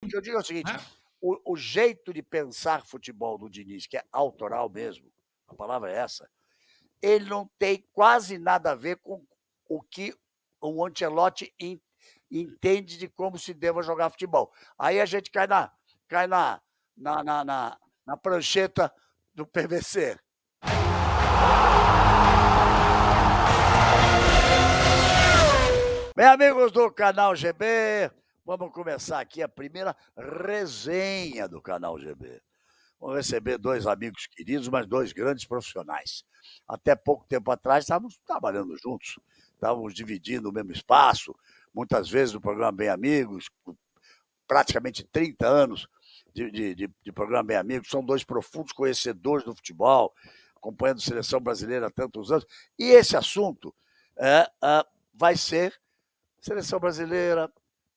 que eu digo é o seguinte, né? o jeito de pensar futebol do Diniz, que é autoral mesmo, a palavra é essa, ele não tem quase nada a ver com o que o Ancelotti entende de como se deva jogar futebol. Aí a gente cai na prancheta do PVC. Bem, amigos do Canal GB, vamos começar aqui a primeira resenha do Canal GB. Vamos receber dois amigos queridos, mas dois grandes profissionais. Até pouco tempo atrás estávamos trabalhando juntos, estávamos dividindo o mesmo espaço, muitas vezes no programa Bem Amigos, praticamente 30 anos de programa Bem Amigos, são dois profundos conhecedores do futebol, acompanhando a seleção brasileira há tantos anos, e esse assunto vai ser seleção brasileira,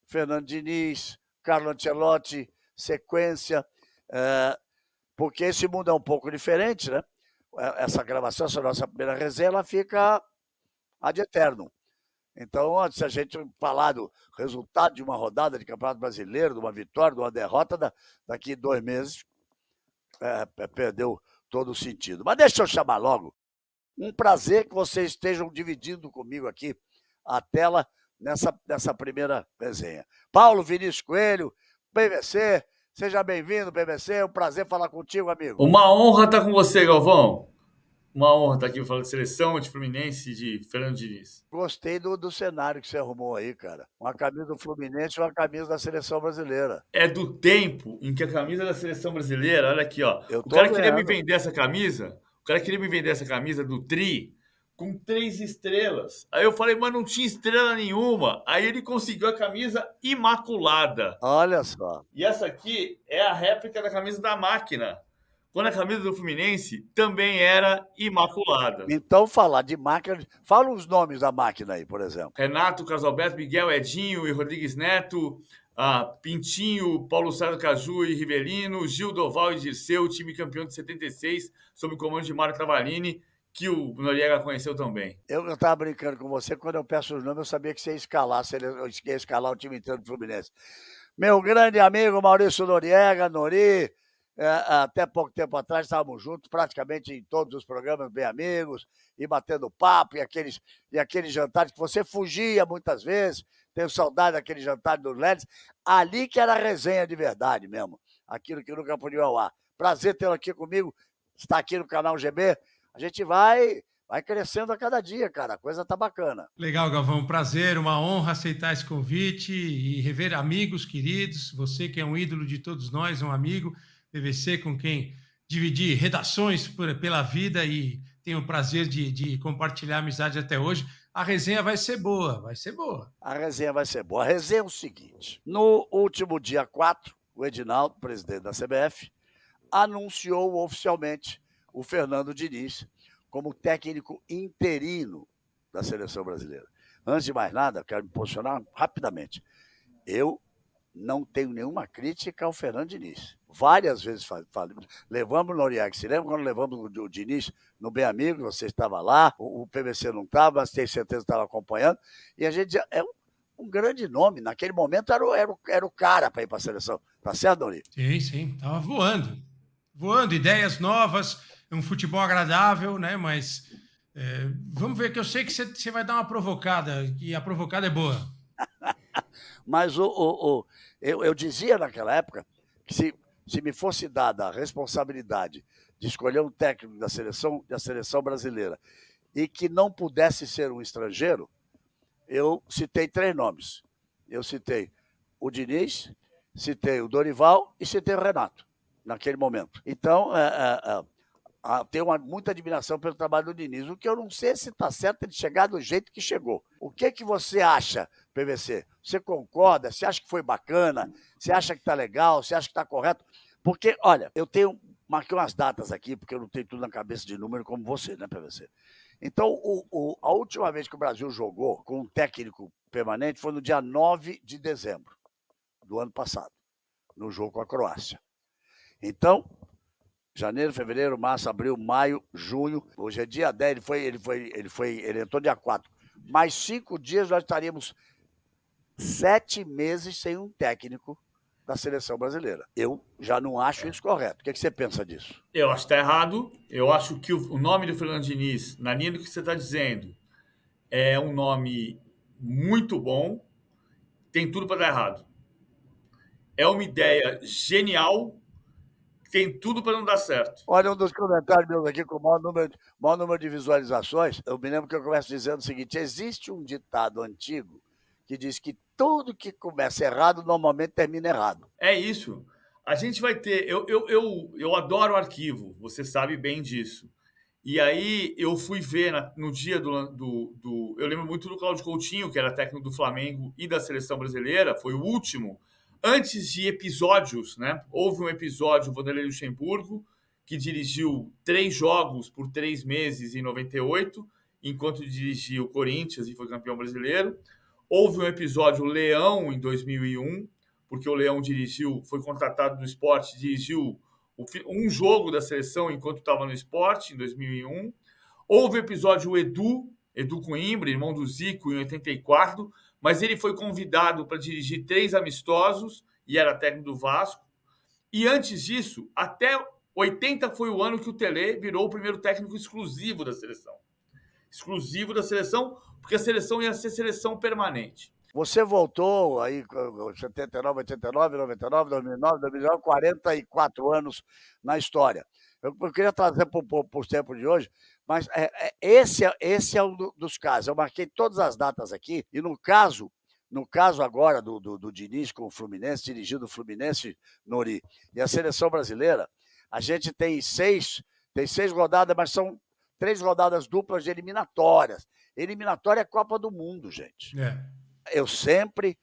Fernando Diniz, Carlo Ancelotti, sequência, porque esse mundo é um pouco diferente, né? Essa gravação, essa nossa primeira resenha, ela fica ad eternum. Então, antes a gente falar do resultado de uma rodada de Campeonato Brasileiro, de uma vitória, de uma derrota, daqui 2 meses, perdeu todo o sentido. Mas deixa eu chamar logo. Um prazer que vocês estejam dividindo comigo aqui a tela nessa primeira resenha. Paulo Vinícius Coelho, PVC, seja bem-vindo, PVC, é um prazer falar contigo, amigo. Uma honra estar com você, Galvão. Uma honra estar aqui falando de seleção, de Fluminense, de Fernando Diniz. Gostei do cenário que você arrumou aí, cara. Uma camisa do Fluminense e uma camisa da seleção brasileira. É do tempo em que a camisa da seleção brasileira, olha aqui, ó. Eu O tô cara queria me vendo. vender essa camisa, do Tri com 3 estrelas. Aí eu falei, mas não tinha estrela nenhuma. Aí ele conseguiu a camisa imaculada. Olha só. E essa aqui é a réplica da camisa da Máquina, quando a camisa do Fluminense também era imaculada. Então, falar de máquina... Fala os nomes da máquina aí, por exemplo. Renato, Carlos Alberto, Miguel, Edinho e Rodrigues Neto, Pintinho, Paulo César Caju e Rivelino, Gil Doval e Dirceu, time campeão de 76, sob o comando de Mário Travalini, que o Noriega conheceu também. Eu estava brincando com você, quando eu peço os nomes, eu sabia que você ia escalar o time inteiro do Fluminense. Meu grande amigo Maurício Noriega, Nori, até pouco tempo atrás estávamos juntos, praticamente em todos os programas Bem Amigos, e batendo papo, e aqueles jantares que você fugia muitas vezes, tenho saudade daquele jantar dos Ledes, ali que era resenha de verdade mesmo, aquilo que nunca podia ao ar. Prazer tê-lo aqui comigo, está aqui no Canal GB, a gente vai crescendo a cada dia, cara, a coisa tá bacana. Legal, Galvão, prazer, uma honra aceitar esse convite e rever amigos queridos, você que é um ídolo de todos nós, um amigo, PVC com quem dividi redações pela vida e tenho o prazer de compartilhar a amizade até hoje. A resenha vai ser boa, vai ser boa. A resenha vai ser boa. A resenha é o seguinte, no último dia 4, o Edinaldo, presidente da CBF, anunciou oficialmente o Fernando Diniz como técnico interino da seleção brasileira. Antes de mais nada, quero me posicionar rapidamente. Eu não tenho nenhuma crítica ao Fernando Diniz. Várias vezes falamos, levamos o Noriega. Se lembra quando levamos o Diniz no Bem Amigo? Você estava lá, o PVC não estava, mas tenho certeza que estava acompanhando. E a gente dizia, é um grande nome. Naquele momento era o cara para ir para a seleção. Tá certo, Nori? Sim, estava voando. Voando, ideias novas, um futebol agradável, né? Mas vamos ver, que eu sei que você vai dar uma provocada, e a provocada é boa. Mas eu dizia naquela época que se me fosse dada a responsabilidade de escolher um técnico da seleção brasileira e que não pudesse ser um estrangeiro, eu citei 3 nomes. Eu citei o Diniz, citei o Dorival e citei o Renato, naquele momento. Então, tenho muita admiração pelo trabalho do Diniz. O que eu não sei se está certo ele chegar do jeito que chegou. O que você acha, PVC? Você concorda? Você acha que foi bacana? Você acha que está legal? Você acha que está correto? Porque, olha, marquei umas datas aqui, porque eu não tenho tudo na cabeça de número como você, né, PVC? Então, a última vez que o Brasil jogou com um técnico permanente foi no dia 9 de dezembro do ano passado, no jogo com a Croácia. Então, janeiro, fevereiro, março, abril, maio, junho. Hoje é dia 10, ele entrou dia 4. Mais 5 dias nós estaríamos 7 meses sem um técnico da seleção brasileira. Eu já não acho isso correto. O que você pensa disso? Eu acho que está errado. Eu acho que o nome do Fernando Diniz, na linha do que você está dizendo, é um nome muito bom, tem tudo para dar errado. É uma ideia genial, tem tudo para não dar certo. Olha, um dos comentários meus aqui com o maior número de visualizações, eu me lembro que eu começo dizendo o seguinte: existe um ditado antigo que diz que tudo que começa errado normalmente termina errado. É isso. A gente vai ter... Eu adoro arquivo, você sabe bem disso. E aí eu fui ver no dia eu lembro muito do Cláudio Coutinho, que era técnico do Flamengo e da seleção brasileira, foi o último, antes de episódios, né? Houve um episódio, o Vanderlei Luxemburgo, que dirigiu 3 jogos por 3 meses em 98, enquanto dirigiu o Corinthians e foi campeão brasileiro. Houve um episódio Leão em 2001, porque o Leão foi contratado do Sport, dirigiu um jogo da seleção enquanto estava no Sport, em 2001. Houve o episódio Edu Coimbra, irmão do Zico, em 84, mas ele foi convidado para dirigir 3 amistosos e era técnico do Vasco. E antes disso, até 80 foi o ano que o Tele virou o primeiro técnico exclusivo da seleção. Exclusivo da seleção, porque a seleção ia ser seleção permanente. Você voltou aí, 79, 89, 99, 2009, 2009, 44 anos na história. Eu queria trazer para os tempos de hoje, mas esse é um dos casos. Eu marquei todas as datas aqui, e no caso agora do Diniz com o Fluminense, dirigindo o Fluminense, Nori, e a seleção brasileira, a gente tem 6 rodadas, mas são 3 rodadas duplas de eliminatórias. Eliminatória é Copa do Mundo, gente. Eu sempre,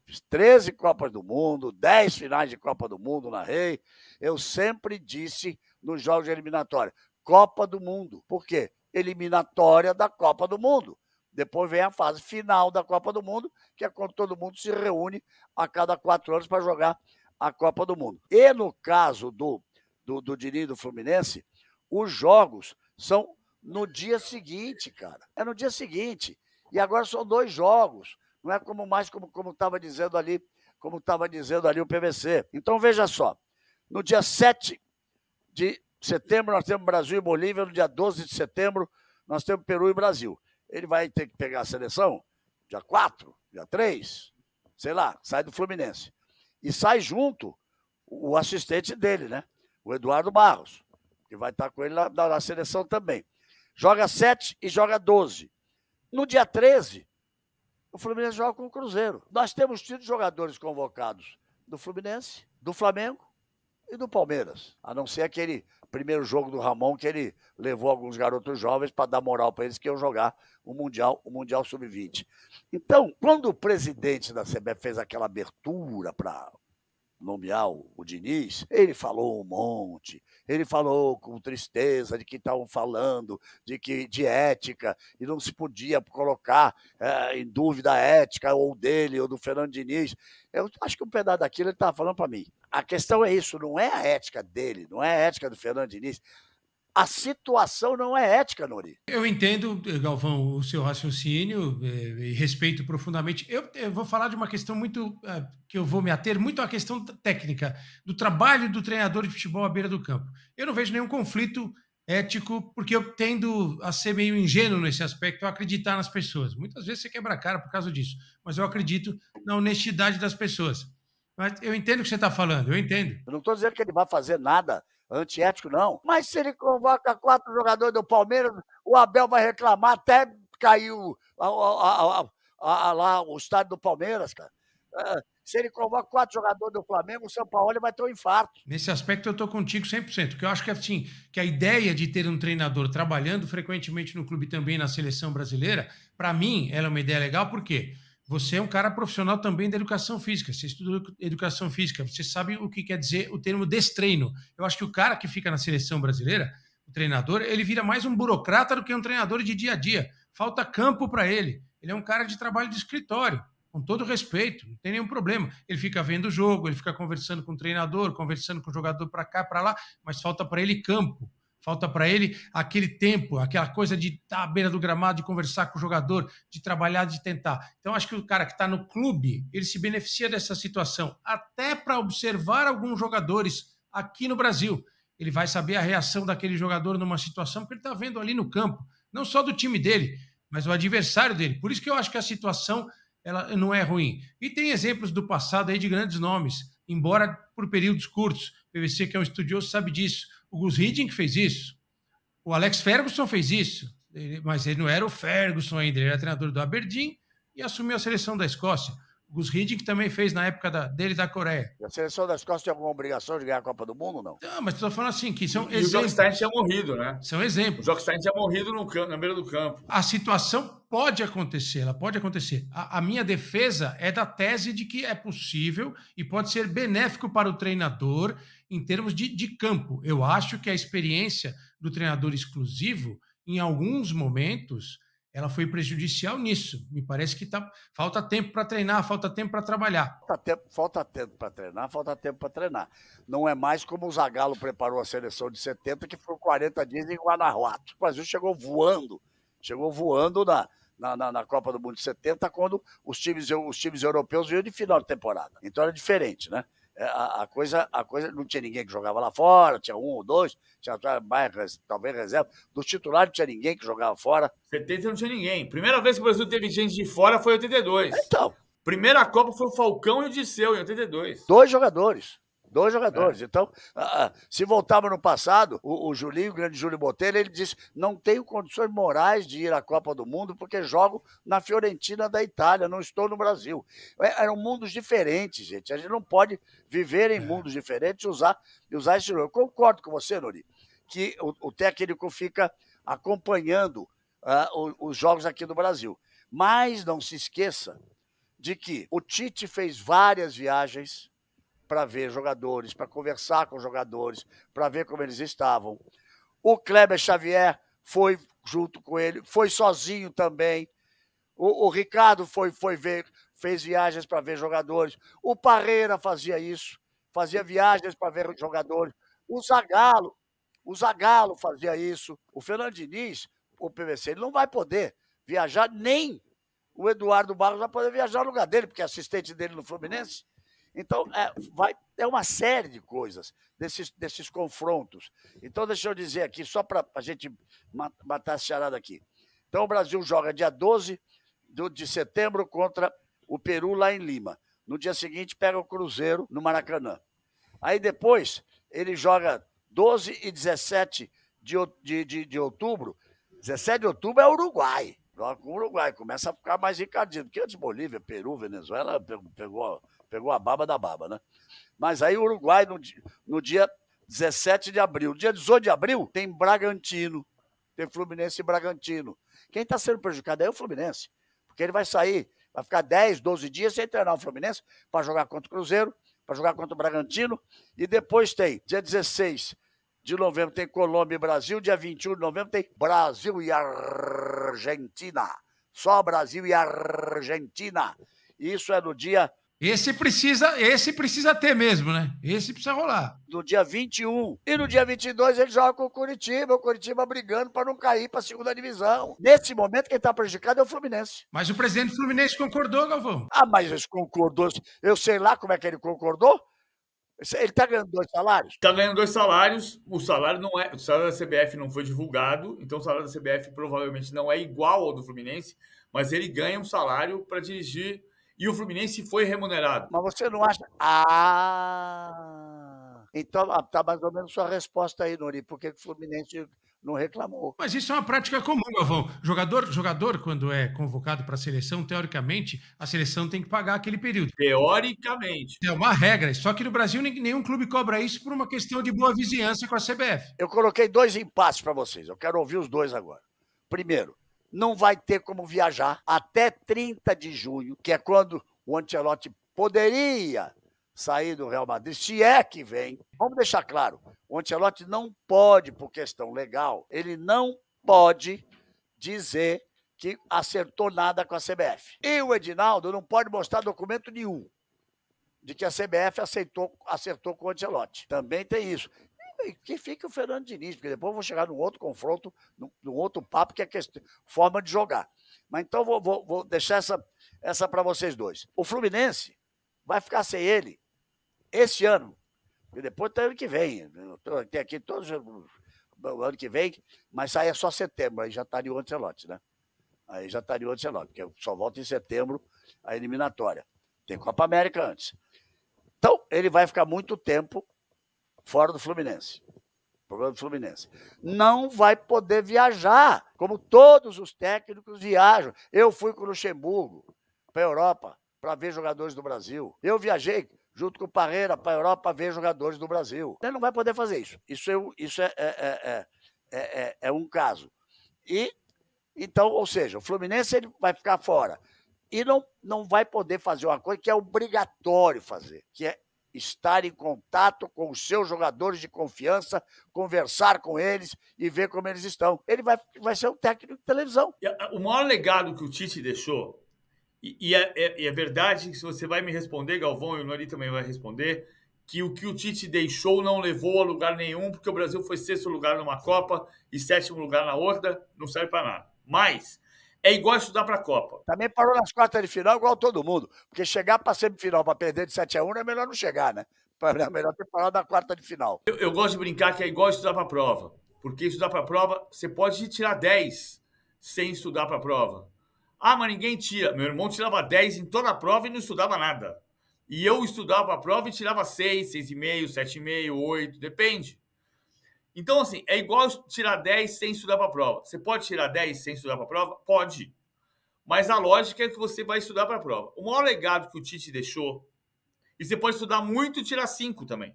fiz 13 Copas do Mundo, 10 finais de Copa do Mundo, narrei. Eu sempre disse nos jogos de eliminatória, Copa do Mundo. Por quê? Eliminatória da Copa do Mundo. Depois vem a fase final da Copa do Mundo, que é quando todo mundo se reúne a cada 4 anos para jogar a Copa do Mundo. E no caso do Diniz do Fluminense, os jogos são no dia seguinte, cara. É no dia seguinte. E agora são 2 jogos. Não é como estava dizendo ali, o PVC. Então, veja só. No dia 7 de setembro, nós temos Brasil e Bolívia. No dia 12 de setembro, nós temos Peru e Brasil. Ele vai ter que pegar a seleção dia 4, dia 3, sei lá, sai do Fluminense. E sai junto o assistente dele, né? O Eduardo Barros, que vai estar com ele na seleção também. Joga 7 e joga 12. No dia 13, o Fluminense joga com o Cruzeiro. Nós temos tido jogadores convocados do Fluminense, do Flamengo e do Palmeiras. A não ser aquele primeiro jogo do Ramon, que ele levou alguns garotos jovens para dar moral para eles que iam jogar o Mundial Sub-20. Então, quando o presidente da CBF fez aquela abertura para nomear o Diniz, ele falou um monte, ele falou com tristeza de que estavam falando de ética, e não se podia colocar em dúvida a ética ou dele ou do Fernando Diniz. Eu acho que um pedaço daquilo ele estava falando para mim. A questão é isso, não é a ética dele, não é a ética do Fernando Diniz. A situação não é ética, Nori. Eu entendo, Galvão, o seu raciocínio e respeito profundamente. Eu vou falar de uma questão muito que eu vou me ater muito à questão técnica do trabalho do treinador de futebol à beira do campo. Eu não vejo nenhum conflito ético, porque eu tendo a ser meio ingênuo nesse aspecto, eu acreditar nas pessoas. Muitas vezes você quebra a cara por causa disso, mas eu acredito na honestidade das pessoas. Mas eu entendo o que você está falando, eu entendo. Eu não estou dizendo que ele vai fazer nada antiético, não. Mas se ele convoca 4 jogadores do Palmeiras, o Abel vai reclamar até cair lá o estádio do Palmeiras, cara. Se ele convoca 4 jogadores do Flamengo, o São Paulo vai ter um infarto. Nesse aspecto eu estou contigo 100%, porque eu acho que assim, que a ideia de ter um treinador trabalhando frequentemente no clube também na seleção brasileira, para mim, ela é uma ideia legal, por quê? Você é um cara profissional também da educação física, você estuda educação física, você sabe o que quer dizer o termo destreino. Eu acho que o cara que fica na seleção brasileira, o treinador, ele vira mais um burocrata do que um treinador de dia a dia. Falta campo para ele. Ele é um cara de trabalho de escritório, com todo respeito, não tem nenhum problema. Ele fica vendo o jogo, ele fica conversando com o treinador, conversando com o jogador para cá, para lá, mas falta para ele campo. Falta para ele aquele tempo, aquela coisa de estar à beira do gramado, de conversar com o jogador, de trabalhar, de tentar. Então, acho que o cara que está no clube, ele se beneficia dessa situação, até para observar alguns jogadores aqui no Brasil. Ele vai saber a reação daquele jogador numa situação que ele está vendo ali no campo, não só do time dele, mas o adversário dele. Por isso que eu acho que a situação ela não é ruim. E tem exemplos do passado aí de grandes nomes, embora por períodos curtos. O PVC, que é um estudioso, sabe disso. O Gus Hiddink fez isso. O Alex Ferguson fez isso. Mas ele não era o Ferguson ainda, ele era treinador do Aberdeen e assumiu a seleção da Escócia. O Gus Hiddink também fez na época dele da Coreia. E a seleção da Escócia tem alguma obrigação de ganhar a Copa do Mundo, não? Não, mas estou falando assim, que são exemplos. E o Jockstein tinha morrido, né? São exemplos. O Jockstein tinha morrido na beira do campo. A situação pode acontecer, ela pode acontecer. A minha defesa é da tese de que é possível e pode ser benéfico para o treinador em termos de campo. Eu acho que a experiência do treinador exclusivo, em alguns momentos, ela foi prejudicial nisso. Me parece que falta tempo para treinar, falta tempo para trabalhar. Falta tempo para treinar, falta tempo para treinar. Não é mais como o Zagallo preparou a seleção de 70, que foi 40 dias em Guanajuato. O Brasil chegou voando na Copa do Mundo de 70, quando os times europeus vinham de final de temporada. Então era diferente, né? A coisa não tinha ninguém que jogava lá fora, tinha um ou dois, tinha mais, talvez reserva. Dos titulares não tinha ninguém que jogava fora. 70 não tinha ninguém. Primeira vez que o Brasil teve gente de fora foi em 82. Então. Primeira Copa foi o Falcão e o Disseu em 82. Dois jogadores. Então, se voltarmos no passado, o Julinho, o grande Júlio Botelho, ele disse: não tenho condições morais de ir à Copa do Mundo porque jogo na Fiorentina da Itália, não estou no Brasil. Eram mundos diferentes, gente. A gente não pode viver em mundos diferentes e usar esse jogo. Eu concordo com você, Nori, que o técnico fica acompanhando os jogos aqui do Brasil. Mas não se esqueça de que o Tite fez várias viagens para ver jogadores, para conversar com jogadores, para ver como eles estavam. O Kleber Xavier foi junto com ele, foi sozinho também. O Ricardo fez viagens para ver jogadores. O Parreira fazia isso, fazia viagens para ver jogadores. O Zagallo fazia isso. O Fernando Diniz, o PVC, ele não vai poder viajar, nem o Eduardo Barros vai poder viajar no lugar dele, porque é assistente dele no Fluminense. Então, é uma série de coisas, desses confrontos. Então, deixa eu dizer aqui, só para a gente matar essa charada aqui. Então, o Brasil joga dia 12 de setembro contra o Peru, lá em Lima. No dia seguinte, pega o Cruzeiro no Maracanã. Aí, depois, ele joga 12 e 17 de outubro. 17 de outubro é o Uruguai. Joga com o Uruguai, começa a ficar mais encardido. Porque antes Bolívia, Peru, Venezuela, pegou a baba da baba, né? Mas aí o Uruguai, no dia 17 de abril. No dia 18 de abril, tem Bragantino. Tem Fluminense e Bragantino. Quem está sendo prejudicado é o Fluminense. Porque ele vai sair, vai ficar 10, 12 dias sem treinar o Fluminense para jogar contra o Cruzeiro, para jogar contra o Bragantino. E depois tem, dia 16 de novembro, tem Colômbia e Brasil. Dia 21 de novembro tem Brasil e Argentina. Só Brasil e Argentina. Isso é no dia... Esse precisa ter mesmo, né? Esse precisa rolar. No dia 21. E no dia 22 ele joga com o Curitiba brigando para não cair para a segunda divisão. Nesse momento, quem está prejudicado é o Fluminense. Mas o presidente do Fluminense concordou, Galvão. Mas ele concordou. Eu sei lá como é que ele concordou. Ele está ganhando 2 salários? Está ganhando 2 salários. O salário da CBF não foi divulgado, então o salário da CBF provavelmente não é igual ao do Fluminense, mas ele ganha um salário para dirigir. E o Fluminense foi remunerado. Mas você não acha... Então tá mais ou menos sua resposta aí, Nori. Por que o Fluminense não reclamou? Mas isso é uma prática comum, Galvão. Jogador, quando é convocado para a seleção, teoricamente, a seleção tem que pagar aquele período. Teoricamente. É uma regra. Só que no Brasil, nenhum clube cobra isso por uma questão de boa vizinhança com a CBF. Eu coloquei 2 impasses para vocês. Eu quero ouvir os 2 agora. Primeiro, não vai ter como viajar até 30 de junho, que é quando o Ancelotti poderia sair do Real Madrid, se é que vem. Vamos deixar claro, o Ancelotti não pode, por questão legal, ele não pode dizer que acertou nada com a CBF. E o Edinaldo não pode mostrar documento nenhum de que a CBF acertou com o Ancelotti. Também tem isso. que fique o Fernando Diniz, porque depois eu vou chegar num outro confronto, num outro papo, que é a forma de jogar. Mas então vou deixar essa para vocês dois. O Fluminense vai ficar sem ele esse ano, e depois tem ano que vem. Tem aqui todos o ano que vem, mas aí é só setembro, aí já estaria o Ancelotti, né? Aí já estaria o Ancelotti, porque só volta em setembro a eliminatória. Tem Copa América antes. Então, ele vai ficar muito tempo fora do Fluminense. O problema do Fluminense. Não vai poder viajar, como todos os técnicos viajam. Eu fui com o Luxemburgo para a Europa para ver jogadores do Brasil. Eu viajei junto com o Parreira para a Europa para ver jogadores do Brasil. Ele não vai poder fazer isso. Isso é um caso. Então, ou seja, o Fluminense ele vai ficar fora. E não vai poder fazer uma coisa que é obrigatório fazer, que é estar em contato com os seus jogadores de confiança, conversar com eles e ver como eles estão. Ele vai ser um técnico de televisão. O maior legado que o Tite deixou, e é verdade que se você vai me responder, Galvão, e o Nori também vai responder, que o Tite deixou não levou a lugar nenhum, porque o Brasil foi 6º lugar numa Copa e 7º lugar na outra, não serve para nada. Mas é igual estudar para a Copa. Também parou nas quartas de final igual todo mundo, porque chegar para semifinal para perder de 7-1 é melhor não chegar, né? É melhor ter parado na quarta de final. Eu gosto de brincar que é igual estudar para a prova, porque estudar para a prova, você pode tirar 10 sem estudar para a prova. Ah, mas ninguém tira. Meu irmão tirava 10 em toda a prova e não estudava nada. E eu estudava a prova e tirava 6, 6,5, 7,5, 8, depende. Então, assim, é igual tirar 10 sem estudar para a prova. Você pode tirar 10 sem estudar para a prova? Pode. Mas a lógica é que você vai estudar para a prova. O maior legado que o Tite deixou, e você pode estudar muito e tirar 5 também.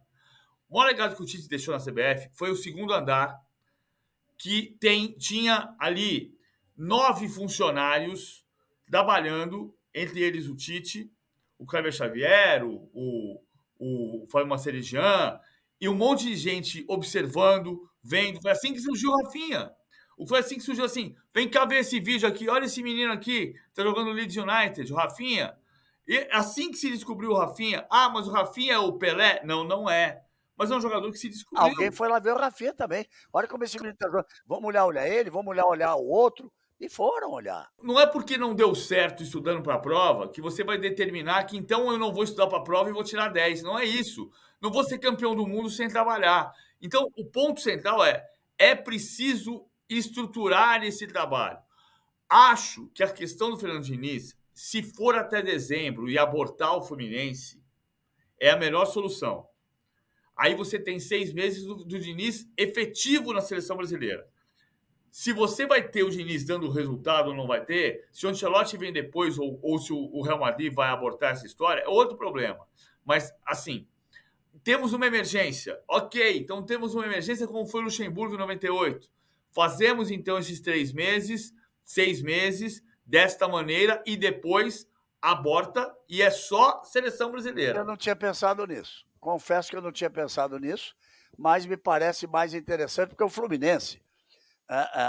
O maior legado que o Tite deixou na CBF foi o segundo andar, que tinha ali 9 funcionários trabalhando, entre eles o Tite, o Kleber Xavier, o Fábio Macerijan, e um monte de gente observando, vendo. Foi assim que surgiu o Rafinha. Foi assim que surgiu assim. Vem cá ver esse vídeo aqui. Olha esse menino aqui. Tá jogando no Leeds United, o Rafinha. E assim que se descobriu o Rafinha. Ah, mas o Rafinha é o Pelé? Não, não é. Mas é um jogador que se descobriu. Alguém foi lá ver o Rafinha também. Olha como esse menino tá jogando. Vamos olhar ele, vamos olhar o outro. E foram olhar. Não é porque não deu certo estudando para a prova que você vai determinar que então eu não vou estudar para a prova e vou tirar 10. Não é isso. Não vou ser campeão do mundo sem trabalhar. Então, o ponto central é preciso estruturar esse trabalho. Acho que a questão do Fernando Diniz, se for até dezembro e abortar o Fluminense, é a melhor solução. Aí você tem 6 meses do Diniz efetivo na seleção brasileira. Se você vai ter o Diniz dando resultado ou não vai ter, se o Ancelotti vem depois ou se o Real Madrid vai abortar essa história, é outro problema. Mas, assim, temos uma emergência. Ok, então temos uma emergência como foi o Luxemburgo em 98. Fazemos, então, esses 3 meses, 6 meses, desta maneira e depois aborta e é só seleção brasileira. Eu não tinha pensado nisso. Confesso que eu não tinha pensado nisso, mas me parece mais interessante porque o Fluminense,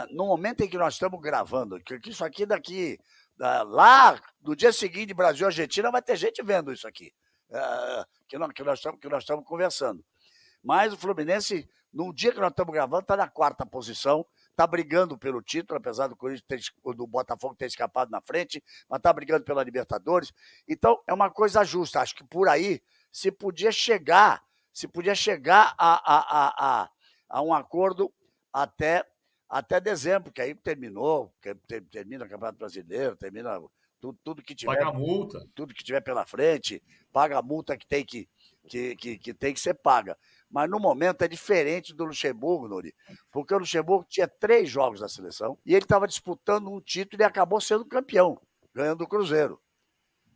no momento em que nós estamos gravando, que isso aqui daqui, lá no dia seguinte, Brasil e Argentina, vai ter gente vendo isso aqui, que nós estamos conversando. Mas o Fluminense, no dia que nós estamos gravando, está na 4ª posição, está brigando pelo título, apesar do Botafogo ter escapado na frente, mas está brigando pela Libertadores. Então, é uma coisa justa. Acho que por aí se podia chegar a um acordo até dezembro, que aí termina o Campeonato Brasileiro, termina tudo que tiver. Paga a multa. Tudo que tiver pela frente, paga a multa que tem que ser paga. Mas no momento é diferente do Luxemburgo, Nori, porque o Luxemburgo tinha 3 jogos na seleção e ele estava disputando um título e acabou sendo campeão, ganhando o Cruzeiro,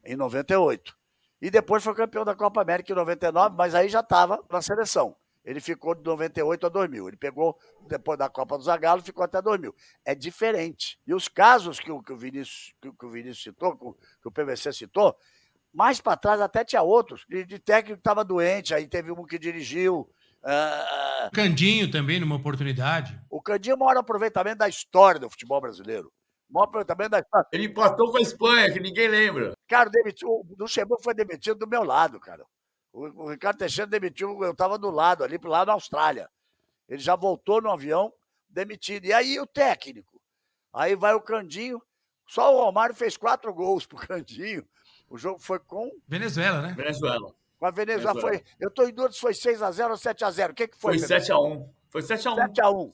em 98. E depois foi campeão da Copa América em 99, mas aí já estava na seleção. Ele ficou de 98 a 2000. Ele pegou, depois da Copa do Zagallo, ficou até 2000. É diferente. E os casos que o Vinícius citou, que o PVC citou, mais para trás até tinha outros, de técnico que estava doente, aí teve um que dirigiu. O Candinho também, numa oportunidade. O Candinho é o maior aproveitamento da história do futebol brasileiro. O maior aproveitamento da história. Ele empatou com a Espanha, que ninguém lembra. Cara, o Luxemburgo foi demitido do meu lado, cara. O Ricardo Teixeira demitiu, eu estava do lado, ali pro lado da Austrália. Ele já voltou no avião demitido. E aí o técnico? Aí vai o Candinho. Só o Romário fez 4 gols pro Candinho. O jogo foi com... Venezuela, né? Venezuela. Com a Venezuela. Foi... Eu tô em dúvida se foi 6-0 ou 7-0. O que foi? Foi 7-1. Foi 7-1. 7-1.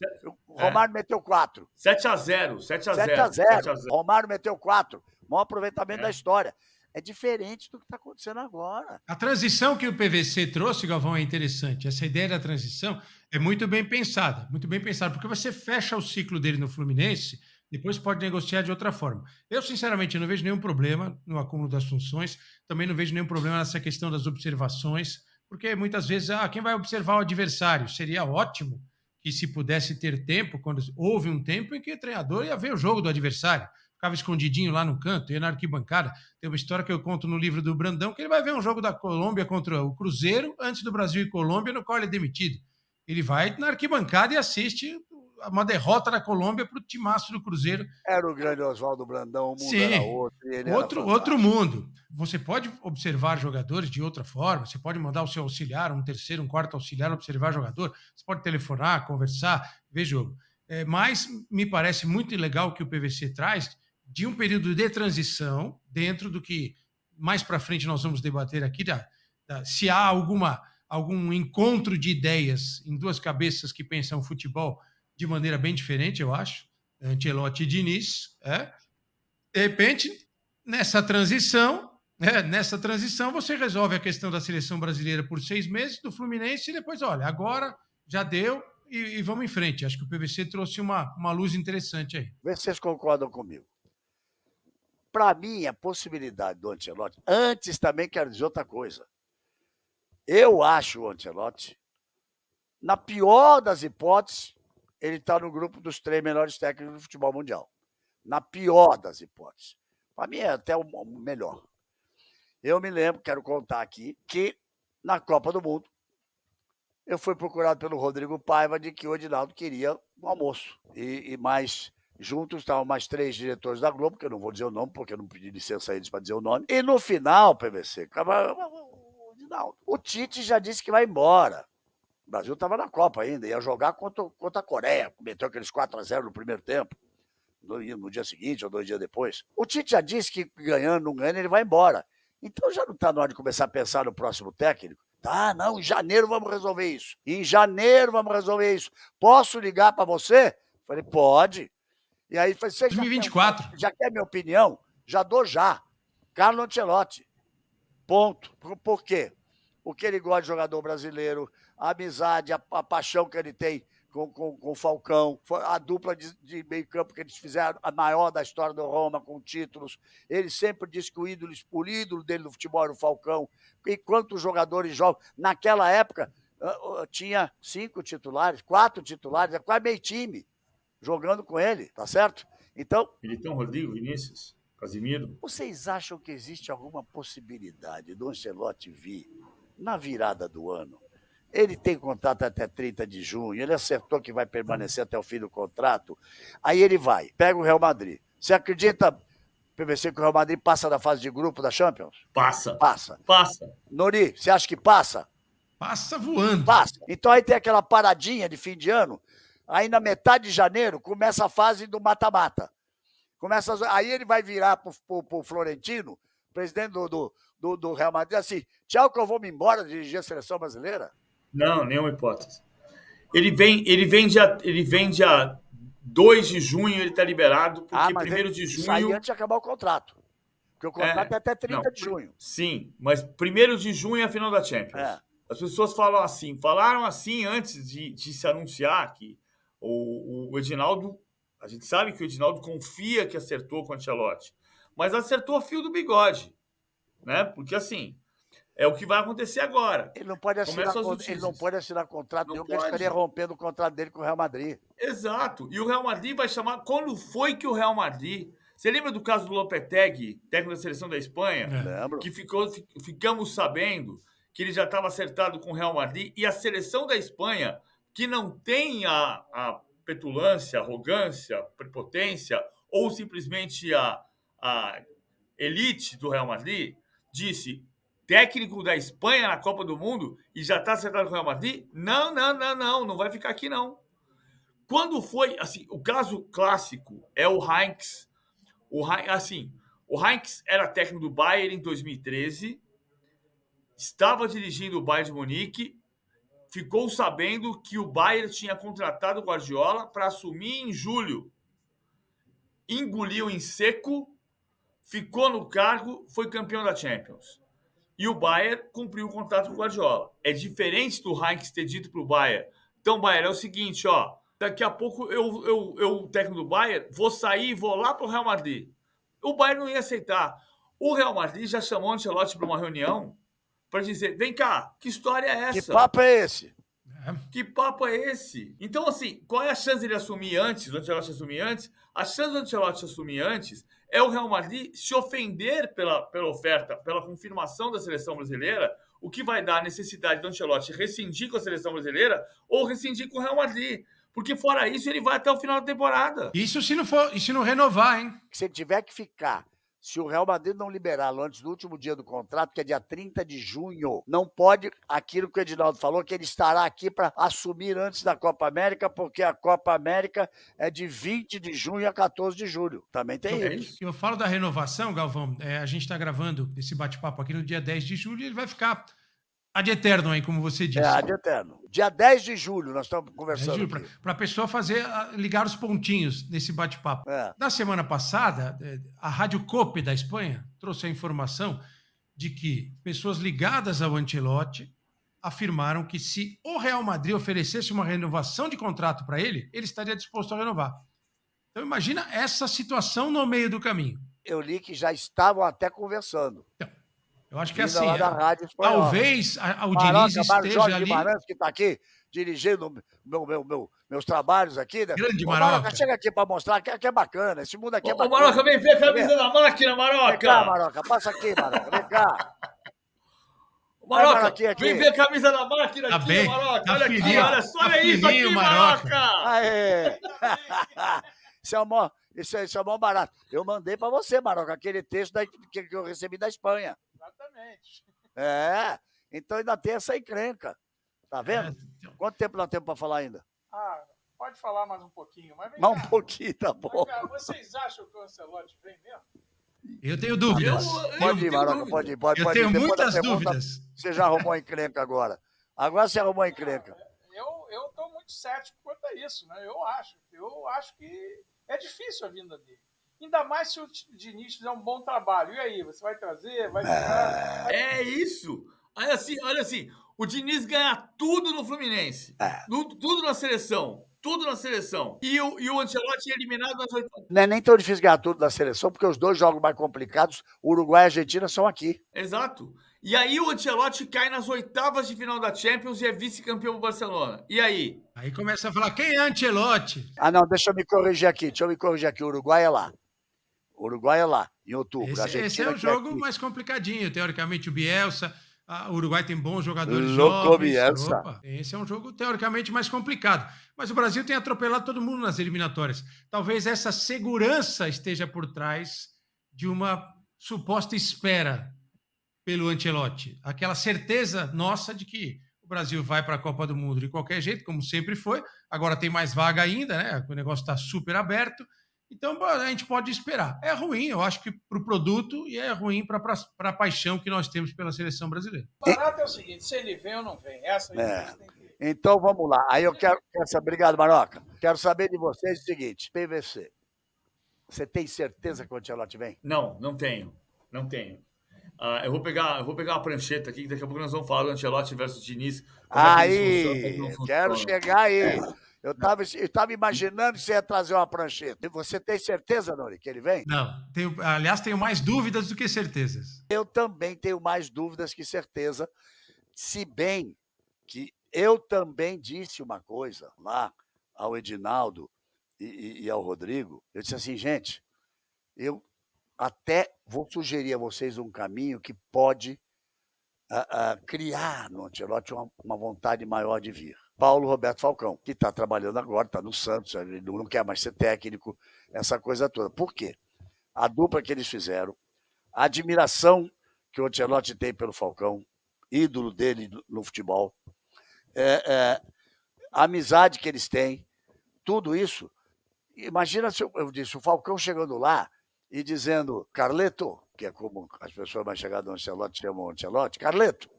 O Romário meteu 4. 7-0. 7-0. Romário meteu 4. Maior aproveitamento da história. É diferente do que está acontecendo agora. A transição que o PVC trouxe, Galvão, é interessante. Essa ideia da transição é muito bem pensada, porque você fecha o ciclo dele no Fluminense, depois pode negociar de outra forma. Eu, sinceramente, não vejo nenhum problema no acúmulo das funções, também não vejo nenhum problema nessa questão das observações, porque muitas vezes, quem vai observar o adversário? Seria ótimo que se pudesse ter tempo, quando houve um tempo em que o treinador ia ver o jogo do adversário, ficava escondidinho lá no canto, ia na arquibancada. Tem uma história que eu conto no livro do Brandão, que ele vai ver um jogo da Colômbia contra o Cruzeiro, antes do Brasil e Colômbia, no qual ele é demitido. Ele vai na arquibancada e assiste uma derrota da Colômbia para o timaço do Cruzeiro. Era o grande Oswaldo Brandão, o mundo Sim, era outro. Ele outro mundo. Você pode observar jogadores de outra forma, você pode mandar o seu auxiliar, um terceiro, um quarto auxiliar, observar jogador, você pode telefonar, conversar, ver jogo. Mas me parece muito legal o que o PVC traz, de um período de transição, dentro do que mais para frente nós vamos debater aqui, se há algum encontro de ideias em duas cabeças que pensam futebol de maneira bem diferente, eu acho, Ancelotti e Diniz. De repente, nessa transição você resolve a questão da seleção brasileira por 6 meses, do Fluminense, e depois, olha, agora já deu e vamos em frente. Acho que o PVC trouxe uma luz interessante aí. Vê se vocês concordam comigo. Para mim, a possibilidade do Ancelotti... Antes também quero dizer outra coisa. Eu acho o Ancelotti, na pior das hipóteses, ele está no grupo dos 3 melhores técnicos do futebol mundial. Na pior das hipóteses. Para mim é até o melhor. Eu me lembro, quero contar aqui, que na Copa do Mundo, eu fui procurado pelo Rodrigo Paiva de que o Edinaldo queria um almoço. E mais... Juntos estavam mais 3 diretores da Globo, que eu não vou dizer o nome, porque eu não pedi licença a eles para dizer o nome. E no final, PVC, o Tite já disse que vai embora. O Brasil estava na Copa ainda, ia jogar contra a Coreia, meteu aqueles 4-0 no primeiro tempo, no dia seguinte ou 2 dias depois. O Tite já disse que ganhando, não ganhando, ele vai embora. Então já não está na hora de começar a pensar no próximo técnico? Tá, não, em janeiro vamos resolver isso. Posso ligar para você? Falei, pode. E aí, você 2024. Já quer minha opinião? Já dou já. Carlo Ancelotti. Ponto. Por quê? O que ele gosta de jogador brasileiro, a amizade, a paixão que ele tem com o Falcão, a dupla de meio campo que eles fizeram, a maior da história do Roma, com títulos. Ele sempre disse que o ídolo dele no futebol era o Falcão. E quantos jogadores jogam? Naquela época, tinha 5 titulares, 4 titulares, é quase meio time jogando com ele, tá certo? Então... Militão, Rodrigo, Vinícius, Casimiro. Vocês acham que existe alguma possibilidade do Ancelotti vir na virada do ano? Ele tem contrato até 30 de junho, ele acertou que vai permanecer até o fim do contrato. Aí ele vai, pega o Real Madrid. Você acredita, PVC, que o Real Madrid passa da fase de grupo da Champions? Passa. Nori, você acha que passa? Passa voando. Passa. Então aí tem aquela paradinha de fim de ano. Aí na metade de janeiro começa a fase do mata-mata. Aí ele vai virar pro Florentino, presidente do Real Madrid, assim, tchau que eu vou me embora dirigir a seleção brasileira. Não, nenhuma hipótese. Ele vem dia 2 de junho, ele está liberado, porque 1º de junho... Sai antes de acabar o contrato. Porque o contrato é até 30 de junho. Sim, mas 1º de junho é a final da Champions. As pessoas falaram assim antes de se anunciar que o Edinaldo, a gente sabe que o Edinaldo confia que acertou com o Ancelotti, mas acertou o fio do bigode, né? Porque assim, é o que vai acontecer agora. Ele não pode assinar contrato nenhum, porque ele estaria rompendo o contrato dele com o Real Madrid. Exato. E o Real Madrid vai chamar... Quando foi que o Real Madrid... Você lembra do caso do Lopetegui, técnico da seleção da Espanha? Lembro. Que ficamos sabendo que ele já estava acertado com o Real Madrid, e a seleção da Espanha, que não tem a petulância, a arrogância, a prepotência, ou simplesmente a elite do Real Madrid, disse: técnico da Espanha na Copa do Mundo e já está acertado com o Real Madrid? Não vai ficar aqui não. Quando foi, assim, o caso clássico é o Heinz. O Heinz era técnico do Bayern em 2013, estava dirigindo o Bayern de Munique, ficou sabendo que o Bayern tinha contratado o Guardiola para assumir em julho. Engoliu em seco, ficou no cargo, foi campeão da Champions. E o Bayern cumpriu o contrato com o Guardiola. É diferente do Heinz ter dito para o Bayern: então, Bayern, é o seguinte, ó, daqui a pouco eu técnico do Bayern, vou sair e vou lá para o Real Madrid. O Bayern não ia aceitar. O Real Madrid já chamou o Ancelotti para uma reunião para dizer: vem cá, que história é essa? Que papo é esse? Que papo é esse? Então, assim, qual é a chance dele assumir antes, do Ancelotti assumir antes? A chance do Ancelotti assumir antes é o Real Madrid se ofender pela oferta, pela confirmação da seleção brasileira, o que vai dar a necessidade do Ancelotti rescindir com a seleção brasileira ou rescindir com o Real Madrid. Porque fora isso, ele vai até o final da temporada. Isso se não renovar, hein? Se ele tiver que ficar, se o Real Madrid não liberá-lo antes do último dia do contrato, que é dia 30 de junho, não pode aquilo que o Edinaldo falou, que ele estará aqui para assumir antes da Copa América, porque a Copa América é de 20 de junho a 14 de julho. Também tem isso. Eu falo da renovação, Galvão, a gente está gravando esse bate-papo aqui no dia 10 de julho e ele vai ficar ad eterno aí, como você disse. É, ad eterno. Dia 10 de julho nós estamos conversando. Para a pessoa ligar os pontinhos nesse bate-papo. Na semana passada, a Rádio COPE da Espanha trouxe a informação de que pessoas ligadas ao Ancelotti afirmaram que se o Real Madrid oferecesse uma renovação de contrato para ele estaria disposto a renovar. Então imagina essa situação no meio do caminho. Eu li que já estavam até conversando. Então, eu acho que assim, talvez o Diniz esteja Jorge ali... Guimarães, que está aqui dirigindo meus trabalhos aqui. Né? Grande Maroca. Chega aqui para mostrar que é bacana. Esse mundo aqui é bacana. Ô, Maroca, vem ver a camisa da máquina, Maroca. Vem cá, Maroca. Passa aqui, Maroca. Vem cá. Maroca, vem ver a camisa da máquina tá aqui, bem, Maroca. Tá olha filhinho, aqui, olha só, olha isso aqui, Maroca. Aê. Isso é mó barato. Eu mandei para você, Maroca, aquele texto que eu recebi da Espanha. Exatamente. Então ainda tem essa encrenca. Tá vendo? Quanto tempo nós temos para falar ainda? Pode falar mais um pouquinho. Mas um pouquinho, tá bom. Vocês acham que o Ancelotti vem mesmo? Eu tenho dúvidas. Pode ir, Maroca, pode ir. Eu tenho muitas dúvidas. Você já arrumou encrenca agora. Agora você arrumou encrenca. Eu estou muito cético quanto a isso, né? Eu acho que é difícil a vinda dele. Ainda mais se o Diniz fizer um bom trabalho. E aí, você vai trazer? Vai ficar? É isso. Olha assim, o Diniz ganha tudo no Fluminense. Tudo na seleção. Tudo na seleção. E o Ancelotti é eliminado nas oitavas. Não é nem tão difícil ganhar tudo na seleção, porque os dois jogos mais complicados, Uruguai e Argentina, são aqui. Exato. E aí o Ancelotti cai nas oitavas de final da Champions e é vice-campeão do Barcelona. E aí? Aí começa a falar, quem é Ancelotti? Não, deixa eu me corrigir aqui. O Uruguai é lá. Em outubro. Esse é o jogo mais complicadinho. Teoricamente, o Bielsa... O Uruguai tem bons jogadores jovens. Esse é um jogo, teoricamente, mais complicado. Mas o Brasil tem atropelado todo mundo nas eliminatórias. Talvez essa segurança esteja por trás de uma suposta espera pelo Ancelotti. Aquela certeza nossa de que o Brasil vai para a Copa do Mundo de qualquer jeito, como sempre foi. Agora tem mais vaga ainda, né? O negócio está super aberto. Então, a gente pode esperar. É ruim, eu acho que para o produto e é ruim para a paixão que nós temos pela seleção brasileira. O barato é o seguinte, se ele vem ou não vem. Então, vamos lá. Aí eu quero saber... Obrigado, Maroca. Quero saber de vocês o seguinte. PVC, você tem certeza que o Ancelotti vem? Não tenho. Eu vou pegar uma prancheta aqui, que daqui a pouco nós vamos falar do Ancelotti versus Diniz. Quero chegar aí. Eu tava imaginando que você ia trazer uma prancheta. E você tem certeza, Nori, que ele vem? Não. Aliás, tenho mais dúvidas do que certezas. Eu também tenho mais dúvidas que certeza. Se bem que eu também disse uma coisa lá ao Edinaldo e ao Rodrigo. Eu disse assim, gente, eu até vou sugerir a vocês um caminho que pode criar no Ancelotti uma vontade maior de vir. Paulo Roberto Falcão, que está trabalhando agora, está no Santos, ele não quer mais ser técnico, essa coisa toda. Por quê? A dupla que eles fizeram, a admiração que o Ancelotti tem pelo Falcão, ídolo dele no futebol, a amizade que eles têm, tudo isso. Imagina se eu disse, o Falcão chegando lá e dizendo, Carleto, que é como as pessoas mais chegadas ao Ancelotti chamam o Ancelotti, Carleto,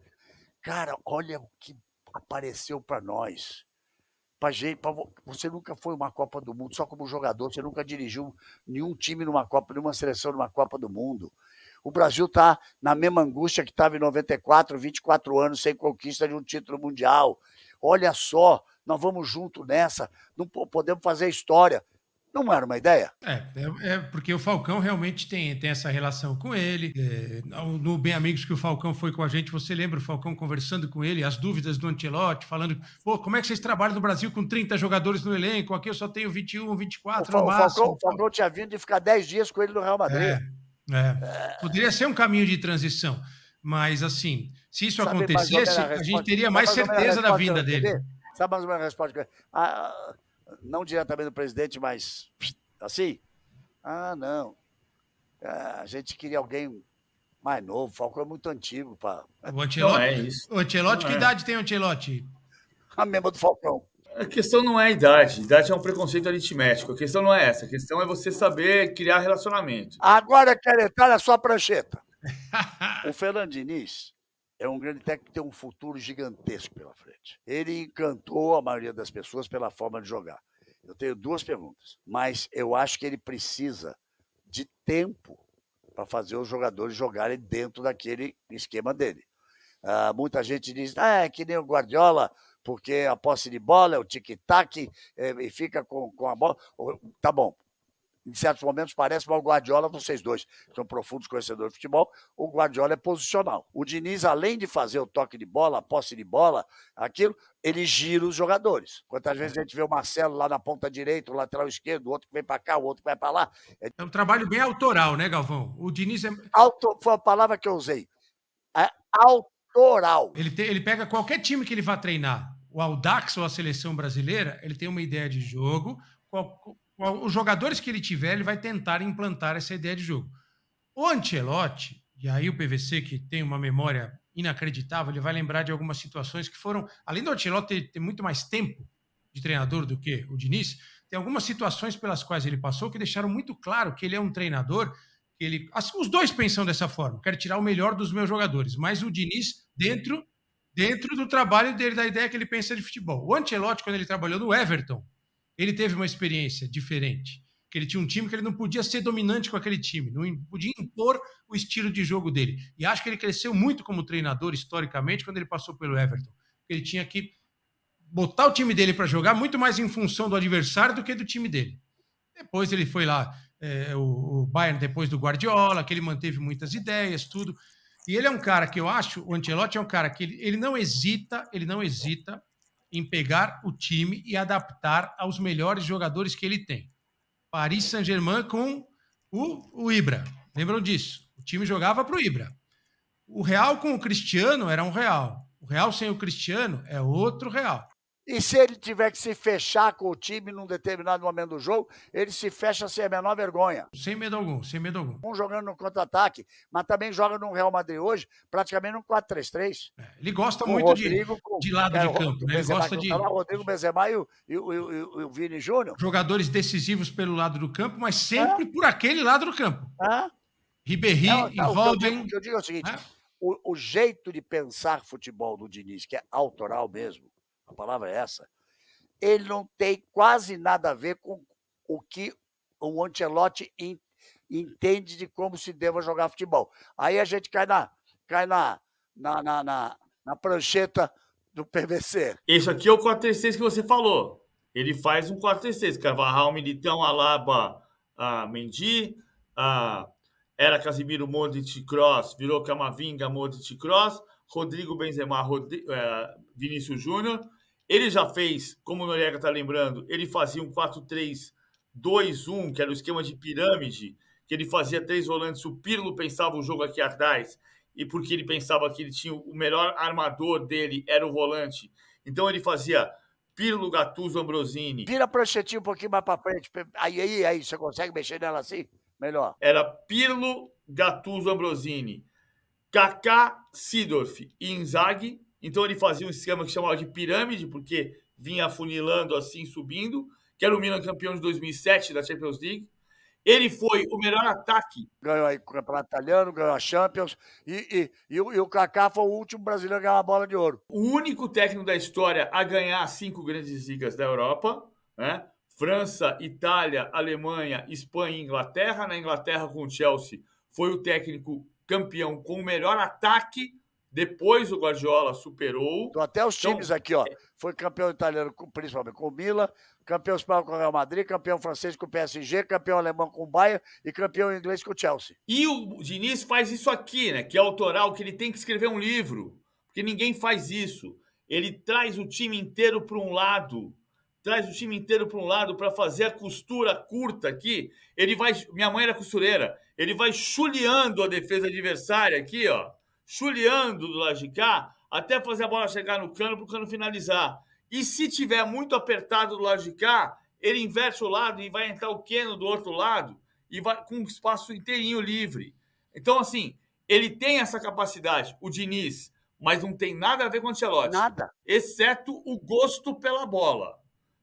cara, olha o que apareceu para nós. Você nunca foi uma Copa do Mundo, só como jogador, você nunca dirigiu nenhum time numa Copa, nenhuma seleção numa Copa do Mundo. O Brasil está na mesma angústia que estava em 94, 24 anos sem conquista de um título mundial. Olha só, nós vamos junto nessa, não podemos fazer história. Não era uma ideia? Porque o Falcão realmente tem essa relação com ele. No Bem Amigos que o Falcão foi com a gente, você lembra o Falcão conversando com ele, as dúvidas do Ancelotti, falando, pô, como é que vocês trabalham no Brasil com 30 jogadores no elenco? Aqui eu só tenho 21, 24 no máximo. O Falcão tinha vindo de ficar 10 dias com ele no Real Madrid. Poderia ser um caminho de transição, mas assim, se isso acontecesse, a gente teria mais certeza da vinda dele. Sabe mais ou menos a resposta? Não diretamente do presidente, mas assim? Não. A gente queria alguém mais novo. O Falcão é muito antigo. O Ancelotti, não é isso. O Ancelotti, que idade tem o Ancelotti? A mesma do Falcão. A questão não é a idade. Idade é um preconceito aritmético. A questão não é essa. A questão é você saber criar relacionamento. Agora quero entrar na sua prancheta. O Fernando Diniz é um grande técnico que tem um futuro gigantesco pela frente. Ele encantou a maioria das pessoas pela forma de jogar. Eu tenho 2 perguntas, mas eu acho que ele precisa de tempo para fazer os jogadores jogarem dentro daquele esquema dele. Muita gente diz, é que nem o Guardiola, porque a posse de bola é o tic-tac e fica com a bola. Tá bom. Em certos momentos parece, mas o Guardiola, vocês dois são profundos conhecedores de futebol, o Guardiola é posicional. O Diniz, além de fazer o toque de bola, a posse de bola, aquilo, ele gira os jogadores. Quantas vezes a gente vê o Marcelo lá na ponta direita, o lateral esquerdo, o outro que vem para cá, o outro que vai para lá. É um trabalho bem autoral, né, Galvão? O Diniz é... Foi a palavra que eu usei. É autoral. Ele pega qualquer time que ele vá treinar, o Audax ou a seleção brasileira, ele tem uma ideia de jogo, os jogadores que ele tiver, ele vai tentar implantar essa ideia de jogo. O Ancelotti, e aí o PVC, que tem uma memória inacreditável, ele vai lembrar de algumas situações que foram, além do Ancelotti ter muito mais tempo de treinador do que o Diniz, tem algumas situações pelas quais ele passou que deixaram muito claro que ele é um treinador que ele... Os dois pensam dessa forma, quero tirar o melhor dos meus jogadores, mas o Diniz dentro do trabalho dele, da ideia que ele pensa de futebol. O Ancelotti, quando ele trabalhou no Everton, ele teve uma experiência diferente, que ele tinha um time que ele não podia ser dominante com aquele time, não podia impor o estilo de jogo dele. E acho que ele cresceu muito como treinador, historicamente, quando ele passou pelo Everton. Ele tinha que botar o time dele para jogar muito mais em função do adversário do que do time dele. Depois ele foi lá, o Bayern, depois do Guardiola, que ele manteve muitas ideias, tudo. E ele é um cara que eu acho, o Ancelotti é um cara que ele não hesita em pegar o time e adaptar aos melhores jogadores que ele tem. Paris Saint-Germain com o Ibra. Lembram disso? O time jogava para o Ibra. O Real com o Cristiano era um Real. O Real sem o Cristiano é outro Real. E se ele tiver que se fechar com o time num determinado momento do jogo, ele se fecha sem a menor vergonha. Sem medo algum, sem medo algum. Um jogando no contra-ataque, mas também joga no Real Madrid hoje, praticamente no 4-3-3. Ele gosta muito de lado de campo, né? Ele gosta de... O Rodrigo Benzema e o Vini Júnior. Jogadores decisivos pelo lado do campo, mas sempre por aquele lado do campo. Ribéry e Robben. O que eu digo é o seguinte, o jeito de pensar futebol do Diniz, que é autoral mesmo, a palavra é essa, ele não tem quase nada a ver com o que o Ancelotti entende de como se deva jogar futebol. Aí a gente cai na prancheta do PVC. Isso aqui é o 4-3-3 que você falou. Ele faz um 4-3-3. Carvajal, Militão, Alaba, Mendy, era Casemiro, Modric, Kroos, virou Camavinga, Modric, Kroos, Rodrigo, Benzema, Vinícius Júnior. Ele já fez, como o Noriega está lembrando, ele fazia um 4-3-2-1, que era o esquema de pirâmide, que ele fazia 3 volantes. O Pirlo pensava o jogo aqui atrás, e porque ele pensava que ele tinha o melhor armador dele, era o volante. Então ele fazia Pirlo, Gattuso, Ambrosini. Vira a pranchetinha um pouquinho mais para frente. Aí, você consegue mexer nela assim? Melhor. Era Pirlo, Gattuso, Ambrosini. Kaká, Seedorf e Inzaghi. Então ele fazia um esquema que chamava de pirâmide, porque vinha afunilando assim, subindo, que era o Milan campeão de 2007 da Champions League. Ele foi o melhor ataque. Ganhou aí o Campeonato Italiano, ganhou a Champions, e o Kaká foi o último brasileiro a ganhar a bola de ouro. O único técnico da história a ganhar 5 grandes ligas da Europa, né? França, Itália, Alemanha, Espanha e Inglaterra. Na Inglaterra, com o Chelsea, foi o técnico campeão com o melhor ataque. Depois o Guardiola superou. Então, até os times aqui, ó. Foi campeão italiano, principalmente com o Milan, campeão espanhol com o Real Madrid, campeão francês com o PSG, campeão alemão com o Bayern e campeão inglês com o Chelsea. E o Diniz faz isso aqui, né? Que é autoral, que ele tem que escrever um livro. Porque ninguém faz isso. Ele traz o time inteiro para um lado. Para fazer a costura curta aqui. Ele vai. Minha mãe era costureira. Ele vai chuleando a defesa adversária aqui, ó. Chuleando do lado de cá, até fazer a bola chegar no cano para o cano finalizar. E se tiver muito apertado do lado de cá, ele inverte o lado e vai entrar o Keno do outro lado e vai com um espaço inteirinho livre. Então, assim, ele tem essa capacidade, o Diniz, mas não tem nada a ver com o Ancelotti. Nada. Exceto o gosto pela bola.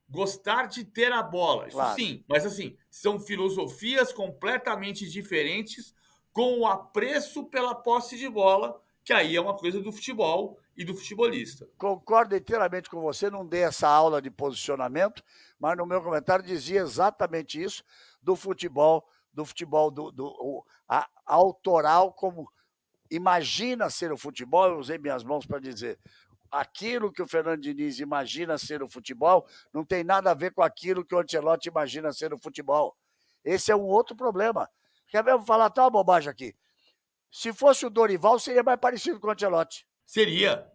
Gostar de ter a bola. Isso claro. Sim, mas assim, são filosofias completamente diferentes com o apreço pela posse de bola, que aí é uma coisa do futebol e do futebolista. Concordo inteiramente com você, não dei essa aula de posicionamento, mas no meu comentário dizia exatamente isso do futebol autoral, como imagina ser o futebol. Eu usei minhas mãos para dizer, aquilo que o Fernando Diniz imagina ser o futebol não tem nada a ver com aquilo que o Ancelotti imagina ser o futebol. Esse é um outro problema. Quer ver? Eu vou falar até uma bobagem aqui. Se fosse o Dorival, seria mais parecido com o Ancelotti. Seria.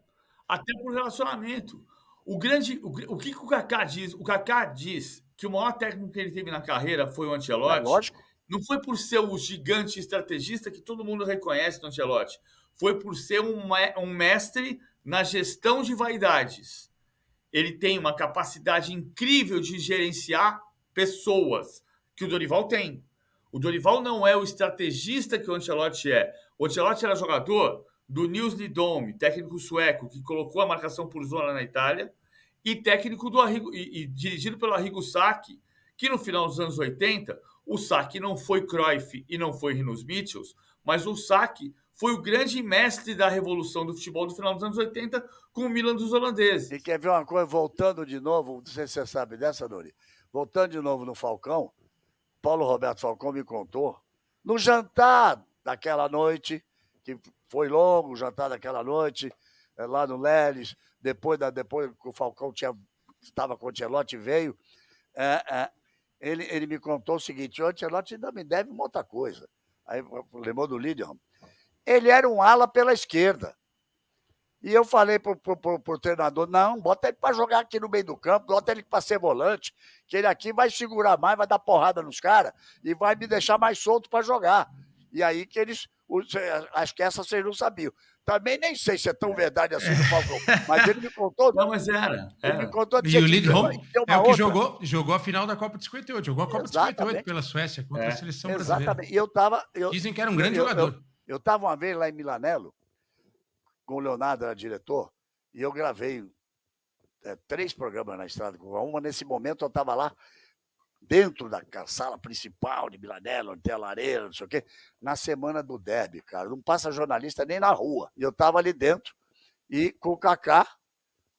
Até por relacionamento. O que o Kaká diz? O Kaká diz que o maior técnico que ele teve na carreira foi o Ancelotti. É lógico. Não foi por ser o gigante estrategista que todo mundo reconhece no Ancelotti. Foi por ser um mestre na gestão de vaidades. Ele tem uma capacidade incrível de gerenciar pessoas, que o Dorival tem. O Dorival não é o estrategista que o Ancelotti é. O Ancelotti era jogador do Nils Lidom, técnico sueco, que colocou a marcação por zona na Itália, e técnico dirigido pelo Arrigo Sacchi, que no final dos anos 80, o Sacchi não foi Cruyff e não foi Rinus Michels, mas o Sacchi foi o grande mestre da revolução do futebol do final dos anos 80 com o Milan dos holandeses. E quer ver uma coisa, voltando de novo, não sei se você sabe dessa, Dori, voltando de novo no Falcão, Paulo Roberto Falcão me contou, no jantar daquela noite, que foi longo o jantar daquela noite, lá no Leles, depois que o Falcão estava com o Ancelotti, veio, ele me contou o seguinte, o Ancelotti ainda me deve uma outra coisa. Aí lembrou do Lidion. Ele era um ala pela esquerda. E eu falei pro treinador, não, bota ele para jogar aqui no meio do campo, bota ele para ser volante, que ele aqui vai segurar mais, vai dar porrada nos caras e vai me deixar mais solto para jogar. E aí que eles, acho que essa vocês não sabiam. Também nem sei se é tão verdade assim no Falcão, mas ele me contou. Não, mas era. Ele me contou. E o Lidholm é o que jogou a final da Copa de 58, jogou a Copa de 58 pela Suécia, contra a seleção brasileira. Exatamente. Dizem que era um grande jogador. Eu estava uma vez lá em Milanello, com o Leonardo, era diretor, e eu gravei 3 programas na estrada com uma. Nesse momento eu estava lá, dentro da sala principal de Milanello, onde tem a lareira, não sei o quê, na semana do derby, cara. Não passa jornalista nem na rua. E eu estava ali dentro, e com o Kaká,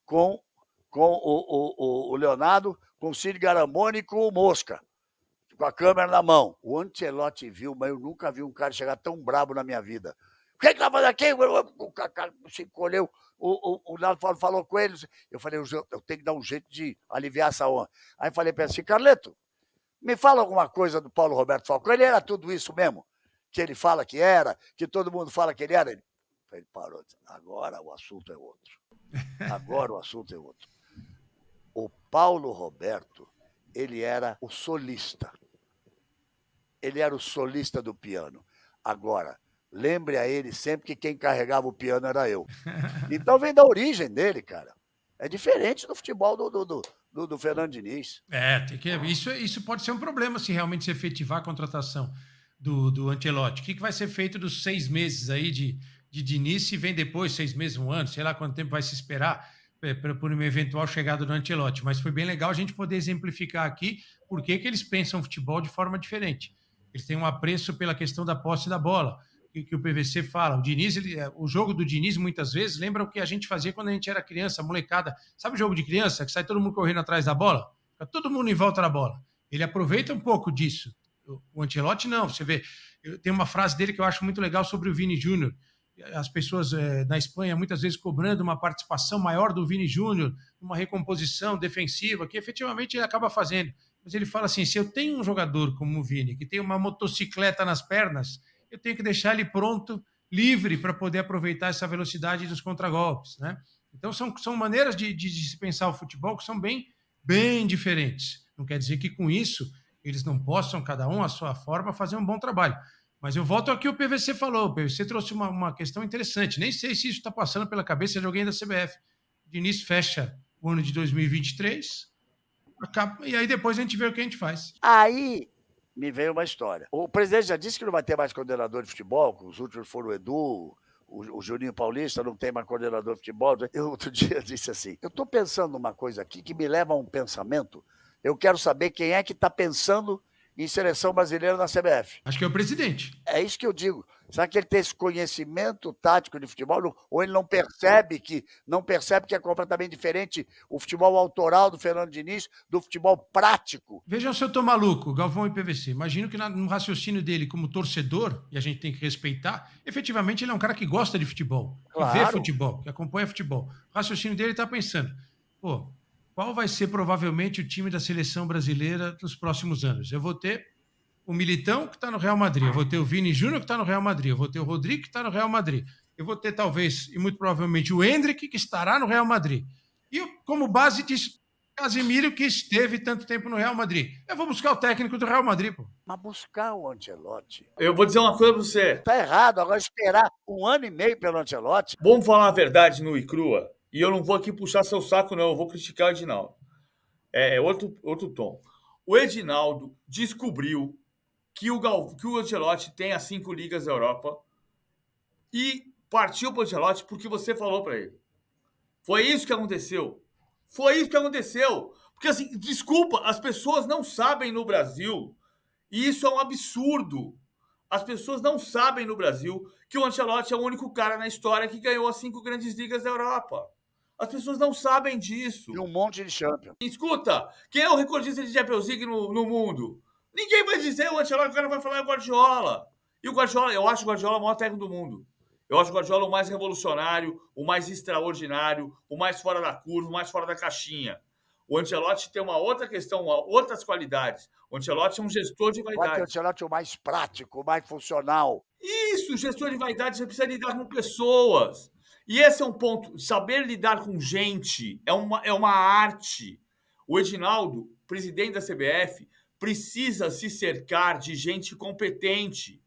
com o Leonardo, com o Cid Garamoni e com o Mosca, com a câmera na mão. O Ancelotti viu, mas eu nunca vi um cara chegar tão brabo na minha vida. O que tá fazendo aqui? O Kaká se encolheu, o Naldo falou com ele. Eu falei, eu tenho que dar um jeito de aliviar essa onda. Aí falei para ele assim, Carleto, me fala alguma coisa do Paulo Roberto Falcão. Ele era tudo isso mesmo? Que ele fala que era, que todo mundo fala que ele era? Ele parou, disse, agora o assunto é outro. Agora o assunto é outro. O Paulo Roberto, ele era o solista. Ele era o solista do piano. Agora, lembre a ele sempre que quem carregava o piano era eu. Então vem da origem dele, cara. É diferente do futebol do Fernando Diniz. Isso pode ser um problema se realmente se efetivar a contratação do Ancelotti. O que vai ser feito dos 6 meses aí de de Diniz se vem depois, 6 meses, 1 ano, sei lá quanto tempo vai se esperar por uma eventual chegada do Ancelotti. Mas foi bem legal a gente poder exemplificar aqui por que eles pensam futebol de forma diferente. Eles têm um apreço pela questão da posse da bola, que o PVC fala. O Diniz, o jogo do Diniz, muitas vezes, lembra o que a gente fazia quando a gente era criança, molecada. Sabe o jogo de criança, que sai todo mundo correndo atrás da bola? Fica todo mundo em volta da bola. Ele aproveita um pouco disso. O Ancelotti não, você vê. Tem uma frase dele que eu acho muito legal sobre o Vini Júnior. As pessoas na Espanha muitas vezes cobrando uma participação maior do Vini Júnior, uma recomposição defensiva, que efetivamente ele acaba fazendo. Mas ele fala assim, se eu tenho um jogador como o Vini, que tem uma motocicleta nas pernas, eu tenho que deixar ele pronto, livre, para poder aproveitar essa velocidade dos contragolpes, né? Então são maneiras de se pensar o futebol que são bem diferentes. Não quer dizer que com isso eles não possam, cada um à sua forma, fazer um bom trabalho. Mas eu volto ao que o PVC falou. O PVC trouxe uma questão interessante. Nem sei se isso está passando pela cabeça de alguém da CBF. O Diniz fecha o ano de 2023, acaba, e aí depois a gente vê o que a gente faz. Aí me veio uma história. O presidente já disse que não vai ter mais coordenador de futebol, que os últimos foram o Edu, o Juninho Paulista, não tem mais coordenador de futebol. Eu outro dia disse assim, eu estou pensando numa coisa aqui que me leva a um pensamento, eu quero saber quem é que está pensando em seleção brasileira na CBF. Acho que é o presidente. É isso que eu digo. Será que ele tem esse conhecimento tático de futebol? Ou ele não percebe que é completamente diferente o futebol autoral do Fernando Diniz do futebol prático? Vejam se eu tô maluco, Galvão e PVC. Imagino que no raciocínio dele como torcedor, e a gente tem que respeitar, efetivamente ele é um cara que gosta de futebol, Claro. que vê futebol, que acompanha futebol. O raciocínio dele tá pensando, pô, qual vai ser provavelmente o time da seleção brasileira nos próximos anos? Eu vou ter o Militão, que está no Real Madrid. Eu vou ter o Vini Júnior, que está no Real Madrid. Eu vou ter o Rodrigo, que está no Real Madrid. Eu vou ter, talvez, e muito provavelmente, o Endrick, que estará no Real Madrid. E, como base disso, Casemiro, que esteve tanto tempo no Real Madrid. Eu vou buscar o técnico do Real Madrid, pô. Mas buscar o Ancelotti... Eu vou dizer uma coisa para você. Tá errado. Agora esperar 1 ano e meio pelo Ancelotti... Vamos falar a verdade nua e crua. E eu não vou aqui puxar seu saco, não. Eu vou criticar o Edinaldo. É outro tom. O Edinaldo descobriu que o Ancelotti tem as 5 ligas da Europa e partiu para o Ancelotti porque você falou para ele. Foi isso que aconteceu. Foi isso que aconteceu. Porque, assim, desculpa, as pessoas não sabem no Brasil, e isso é um absurdo. As pessoas não sabem no Brasil que o Ancelotti é o único cara na história que ganhou as 5 grandes ligas da Europa. As pessoas não sabem disso. E um monte de Champions. Escuta, quem é o recordista de Champions League no mundo? Ninguém vai dizer o Ancelotti, o cara vai falar é o Guardiola. E o Guardiola, eu acho o Guardiola o maior técnico do mundo. Eu acho o Guardiola o mais revolucionário, o mais extraordinário, o mais fora da curva, o mais fora da caixinha. O Ancelotti tem uma outra questão, outras qualidades. O Ancelotti é um gestor de vaidade. O Ancelotti é o mais prático, o mais funcional. Isso, gestor de vaidade, você precisa lidar com pessoas. E esse é um ponto, saber lidar com gente é uma arte. O Edinaldo, presidente da CBF, precisa se cercar de gente competente.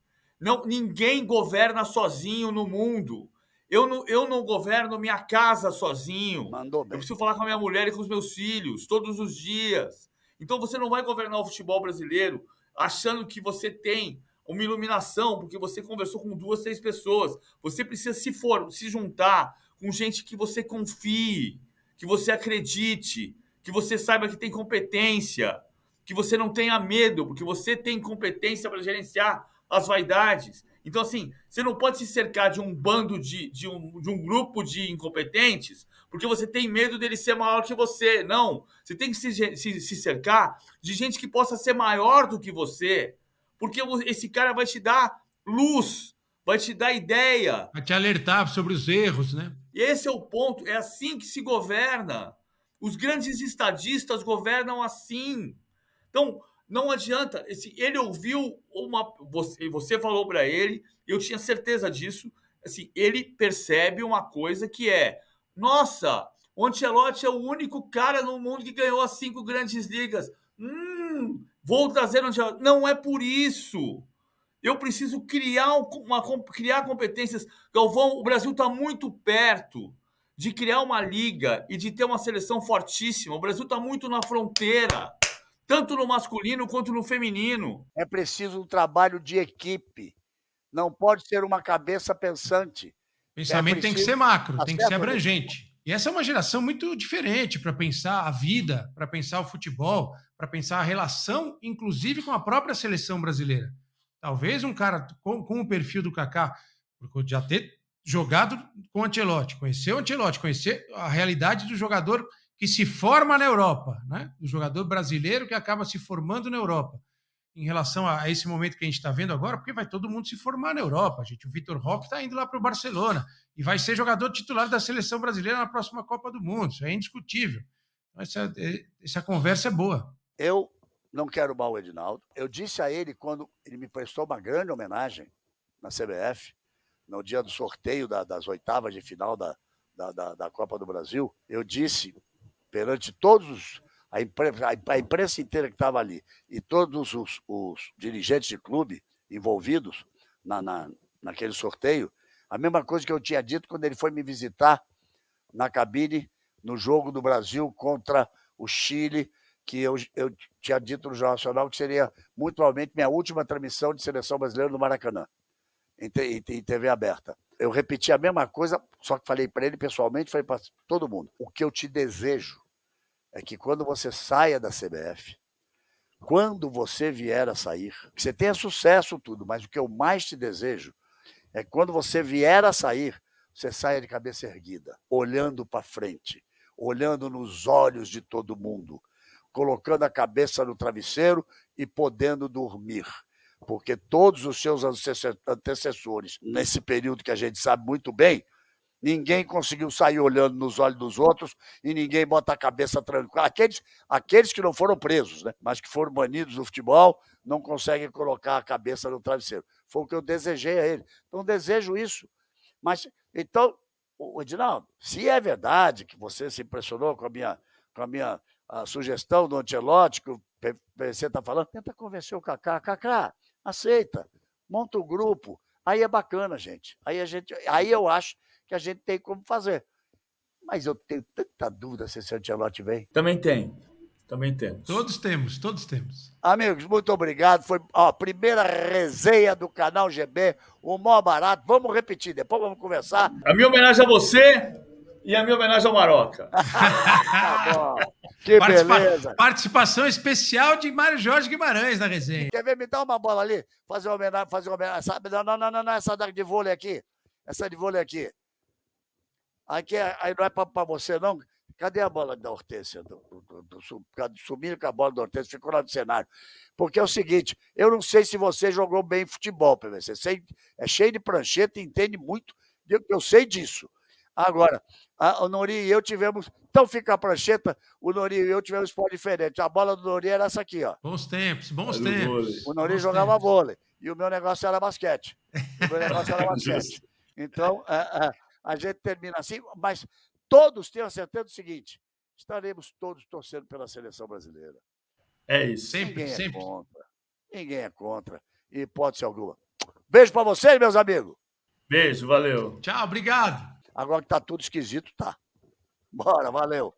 Ninguém governa sozinho no mundo. Eu não governo minha casa sozinho. Mandou bem. Eu preciso falar com a minha mulher e com os meus filhos todos os dias. Então você não vai governar o futebol brasileiro achando que você tem uma iluminação, porque você conversou com 2, 3 pessoas. Você precisa se juntar com gente que você confie, que você acredite, que você saiba que tem competência, que você não tenha medo, porque você tem competência para gerenciar as vaidades. Então, assim, você não pode se cercar de um bando, de um grupo de incompetentes, porque você tem medo dele ser maior que você. Não, você tem que se cercar de gente que possa ser maior do que você, porque esse cara vai te dar luz, vai te dar ideia. Vai te alertar sobre os erros, né? E esse é o ponto, é assim que se governa. Os grandes estadistas governam assim. Então, não adianta. Ele ouviu você falou para ele, eu tinha certeza disso. Assim, ele percebe uma coisa que é: nossa, o Ancelotti é o único cara no mundo que ganhou as 5 grandes ligas. Vou trazer o Ancelotti. Não é por isso. Eu preciso criar competências. Galvão, o Brasil está muito perto de criar uma liga e de ter uma seleção fortíssima. O Brasil está muito na fronteira, tanto no masculino quanto no feminino. É preciso um trabalho de equipe. Não pode ser uma cabeça pensante. Pensamento tem que ser macro, tem que ser abrangente. E essa é uma geração muito diferente para pensar a vida, para pensar o futebol, para pensar a relação, inclusive com a própria seleção brasileira. Talvez um cara com o perfil do Kaká, já ter jogado com o Ancelotti, conhecer a realidade do jogador que se forma na Europa, né? Do jogador brasileiro que acaba se formando na Europa. Em relação a esse momento que a gente está vendo agora, porque vai todo mundo se formar na Europa, gente. O Vitor Roque está indo lá para o Barcelona e vai ser jogador titular da seleção brasileira na próxima Copa do Mundo. Isso é indiscutível. Essa conversa é boa. Eu não quero mal o Edinaldo. Eu disse a ele, quando ele me prestou uma grande homenagem na CBF, no dia do sorteio das oitavas de final da Copa do Brasil, eu disse, perante todos a imprensa inteira que estava ali e todos os dirigentes de clube envolvidos naquele sorteio, a mesma coisa que eu tinha dito quando ele foi me visitar na cabine no jogo do Brasil contra o Chile, que eu tinha dito no Jornal Nacional que seria muito provavelmente minha última transmissão de seleção brasileira no Maracanã, em TV aberta. Eu repeti a mesma coisa, só que falei para ele pessoalmente, falei para todo mundo. O que eu te desejo é que quando você saia da CBF, quando você vier a sair, que você tenha sucesso tudo, mas o que eu mais te desejo é que quando você vier a sair, você saia de cabeça erguida, olhando para frente, olhando nos olhos de todo mundo, colocando a cabeça no travesseiro e podendo dormir. Porque todos os seus antecessores, nesse período que a gente sabe muito bem, ninguém conseguiu sair olhando nos olhos dos outros e ninguém bota a cabeça tranquila. Aqueles que não foram presos, né? Mas que foram banidos do futebol, não conseguem colocar a cabeça no travesseiro. Foi o que eu desejei a ele. Então, desejo isso. Mas, então, Edinaldo, se é verdade que você se impressionou com a minha sugestão do Ancelotti, que o PVC está falando, tenta convencer o Kaká. Kaká, aceita, monta o grupo. Aí é bacana, gente. Aí eu acho que a gente tem como fazer. Mas eu tenho tanta dúvida se esse Ancelotti vem. Também temos. Todos temos. Amigos, muito obrigado. Foi a primeira resenha do canal GB, o maior barato. Vamos repetir, depois vamos conversar. A minha homenagem a você e a minha homenagem ao Maroca. Tá bom. Que beleza. Participação especial de Mário Jorge Guimarães na resenha. Quer ver? Me dá uma bola ali. Fazer uma homenagem. Sabe? Não, essa de vôlei aqui. Essa de vôlei aqui. Aqui aí não é para você, não. Cadê a bola da Hortência? Sumiram com a bola da Hortência, ficou lá no cenário. Porque é o seguinte, eu não sei se você jogou bem futebol, PVC. É cheio de prancheta e entende muito, eu sei disso. Agora, o Nori e eu tivemos... Então fica a prancheta, o Nori e eu tivemos esporte diferente. A bola do Nori era essa aqui, ó. Bons tempos. O Nori jogava vôlei e o meu negócio era basquete. Então, a gente termina assim, mas todos tenham certeza do seguinte, estaremos todos torcendo pela seleção brasileira. É isso. Sempre. Ninguém é contra, hipótese alguma. Beijo para vocês, meus amigos. Beijo, valeu. Tchau, obrigado. Agora que tá tudo esquisito, tá. Bora, valeu.